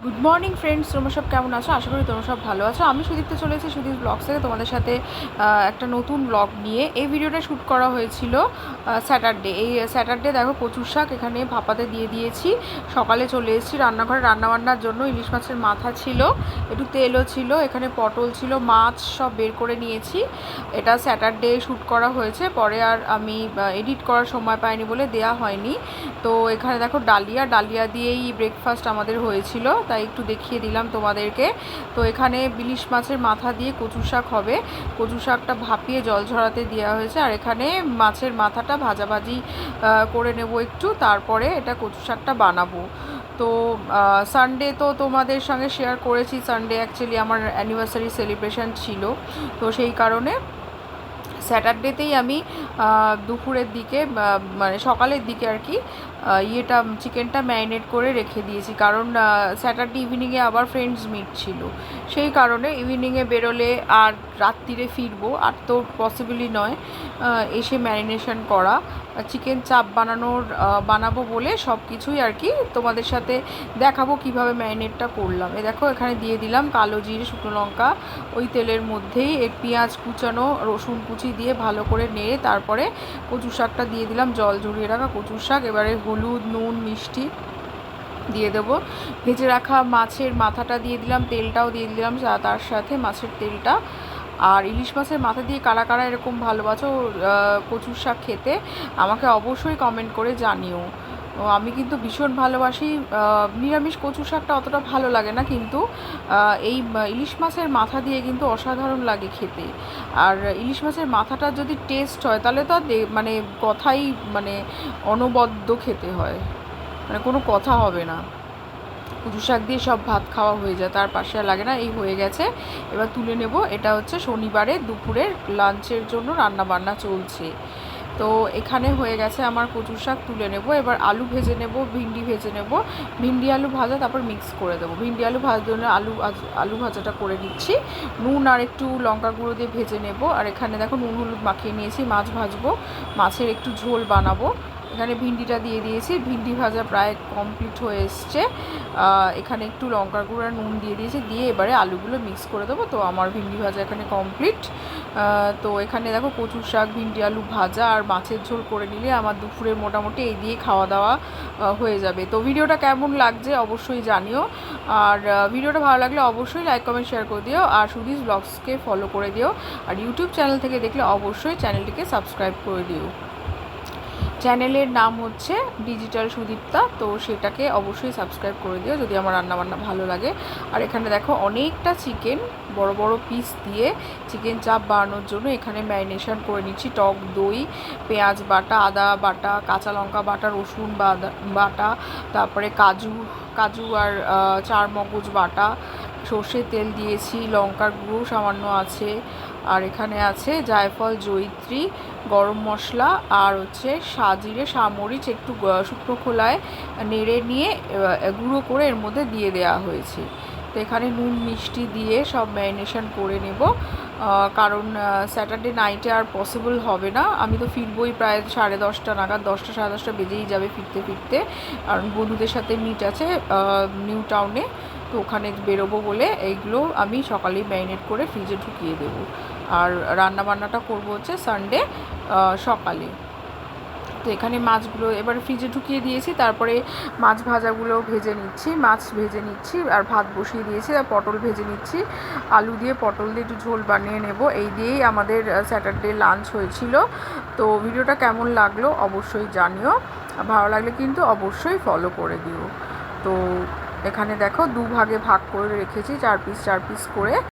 Good morning friends, তোমরা সব কেমন আছো? আশা করি তোমরা সব ভালো আছো। আমি সুদীপ্ত চলেছি সুদীপ ব্লগস থেকে তোমাদের সাথে একটা নতুন ব্লগ নিয়ে। এই ভিডিওটা শ্যুট করা হয়েছিল স্যাটারডে। এই স্যাটারডে দেখো কচুর শাক এখানে ভাপাতে দিয়ে দিয়েছি। সকালে চলে এসেছি রান্নাঘরে রান্নাবান্নার জন্য। ইলিশ মাছের মাথা ছিল, একটু তেলও ছিল, এখানে পটল ছিল, মাছ সব বের করে নিয়েছি। এটা স্যাটারডে শ্যুট করা হয়েছে, পরে আর আমি এডিট করার সময় পাইনি বলে দেয়া হয়নি। তো এখানে দেখো ডালিয়া দিয়েই ব্রেকফাস্ট আমাদের হয়েছিল, তাই একটু দেখিয়ে দিলাম তোমাদেরকে। তো এখানে ইলিশ মাছের মাথা দিয়ে কচু শাক হবে। কচু শাকটা ভাপিয়ে জল ঝরাতে দেওয়া হয়েছে, আর এখানে মাছের মাথাটা ভাজাভাজি করে নেব একটু, তারপরে এটা কচু শাকটা বানাবো। তো সানডে তো তোমাদের সঙ্গে শেয়ার করেছি, সানডে অ্যাকচুয়ালি আমার অ্যানিভার্সারি সেলিব্রেশন ছিল। তো সেই কারণে স্যাটারডেতেই আমি দুপুরের দিকে মানে সকালের দিকে আর কি চিকেনটা ম্যারিনেট করে রেখে দিয়েছি, কারণ স্যাটারডে ইভিনিংয়ে আবার ফ্রেন্ডস মিট ছিল। সেই কারণে ইভিনিংয়ে বেরোলে আর রাত্রিরে ফিরবো, আর তো পসিবলই নয় এসে ম্যারিনেশন করা। চিকেন চাপ বানাবো বলে সব কিছুই আর কি তোমাদের সাথে দেখাবো কিভাবে ম্যারিনেটটা করলাম। দেখো এখানে দিয়ে দিলাম কালো জিরে, শুকনো লঙ্কা, ওই তেলের মধ্যেই পেঁয়াজ কুচানো, রসুন কুচি দিয়ে ভালো করে নেড়ে তারপরে কচু শাকটা দিয়ে দিলাম, জল ঝরিয়ে রাখা কচু শাক। এবারে হলুদ, নুন, মিষ্টি দিয়ে দেবো। ভেজে রাখা মাছের মাথাটা দিয়ে দিলাম, তেলটাও দিয়ে দিলাম তার সাথে, মাছের তেলটা। আর ইলিশ মাছের মাথা দিয়ে কারা কারা এরকম ভালোবাসো কচুর শাক খেতে, আমাকে অবশ্যই কমেন্ট করে জানিও। আমি কিন্তু ভীষণ ভালোবাসি। নিরামিষ কচু শাকটা অতটা ভালো লাগে না, কিন্তু এই ইলিশ মাছের মাথা দিয়ে কিন্তু অসাধারণ লাগে খেতে। আর ইলিশ মাছের মাথাটা যদি টেস্ট হয় তাহলে তো মানে কথাই মানে অনবদ্য খেতে হয়, মানে কোনো কথা হবে না। কচু শাক দিয়ে সব ভাত খাওয়া হয়ে যায়, তার পাশে আর লাগে না। এই হয়ে গেছে, এবার তুলে নেব। এটা হচ্ছে শনিবারে দুপুরের লাঞ্চের জন্য রান্না বান্না চলছে। তো এখানে হয়ে গেছে আমার কচু শাক, তুলে নেব। এবার আলু ভেজে নেব, ভিন্ডি ভেজে নেব। ভিন্ডি আলু ভাজা তারপর মিক্স করে দেবো। ভিন্ডি আলু ভাজার জন্য আলু ভাজাটা করে নিচ্ছি। নুন আর একটু লঙ্কা গুঁড়ো দিয়ে ভেজে নেব। আর এখানে দেখো নুন হলুদ মাখিয়ে নিয়েছি, মাছ ভাজবো, মাছের একটু ঝোল বানাবো। এখানে ভিন্ডিটা দিয়ে দিয়েছি, ভিন্ডি ভাজা প্রায় কমপ্লিট হয়ে এসছে। এখানে একটু লঙ্কার গুঁড়ো আর নুন দিয়ে দিয়েছি, দিয়ে এবারে আলুগুলো মিক্স করে দেবো। তো আমার ভিন্ডি ভাজা এখানে কমপ্লিট। তো এখানে দেখো কচুর শাক, ভিন্ডি আলু ভাজা আর মাছের ঝোল করে নিলে আমার দুপুরের মোটামুটি এই দিয়ে খাওয়া দাওয়া হয়ে যাবে। তো ভিডিওটা কেমন লাগছে অবশ্যই জানিও, আর ভিডিওটা ভালো লাগলে অবশ্যই লাইক কমেন্ট শেয়ার করে দিও, আর সুদীপ ব্লগসকে ফলো করে দিও। আর ইউটিউব চ্যানেল থেকে দেখলে অবশ্যই চ্যানেলটিকে সাবস্ক্রাইব করে দিও। চ্যানেলের নাম হচ্ছে ডিজিটাল সুদীপ্তা, তো সেটাকে অবশ্যই সাবস্ক্রাইব করে দিও যদি আমার রান্নাবান্না ভালো লাগে। আর এখানে দেখো অনেকটা চিকেন বড় বড় পিস দিয়ে চিকেন চাপ বানানোর জন্য এখানে ম্যারিনেশন করে নিচ্ছি। টক দই, পেঁয়াজ বাটা, আদা বাটা, কাঁচা লঙ্কা বাটা, রসুন বাটা, তারপরে কাজু আর চার মগজ বাটা, সর্ষের তেল দিয়েছি, লঙ্কার গুঁড়ো সামান্য আছে, আর এখানে আছে জায়ফল, জয়িত্রী, গরম মশলা, আর হচ্ছে সাজিরে সামরিচ একটু শুকনো খোলায় নেড়ে নিয়ে গুঁড়ো করে এর মধ্যে দিয়ে দেওয়া হয়েছে। তো এখানে নুন মিষ্টি দিয়ে সব ম্যারিনেশন করে নেব, কারণ স্যাটারডে নাইটে আর পসিবল হবে না। আমি তো ফিরবই প্রায় 10:30 নাগাদ, 10টা 10:30 বেজেই যাবে ফিরতে ফিরতে, কারণ বন্ধুদের সাথে মিট আছে নিউ টাউনে। তো ওখানে বেরোবো বলে এইগুলো আমি সকালেই ম্যারিনেট করে ফ্রিজে ঢুকিয়ে দেবো। আর রান্নাবান্নাটা করবো হচ্ছে সানডে সকালে। তো এখানে মাছগুলো এবার ফ্রিজে ঢুকিয়ে দিয়েছি, তারপরে মাছ ভাজাগুলো মাছ ভেজে নিচ্ছি, আর ভাত বসিয়ে দিয়েছি, আর পটল ভেজে নিচ্ছি। আলু দিয়ে পটল দিয়ে একটু ঝোল বানিয়ে নেব। এই দিয়েই আমাদের স্যাটারডে লাঞ্চ হয়েছিল। তো ভিডিওটা কেমন লাগলো অবশ্যই জানিও, ভালো লাগলে কিন্তু অবশ্যই ফলো করে দিও। তো এখানে দেখো দুভাগে ভাগ করে রেখেছি, 4 পিস করে।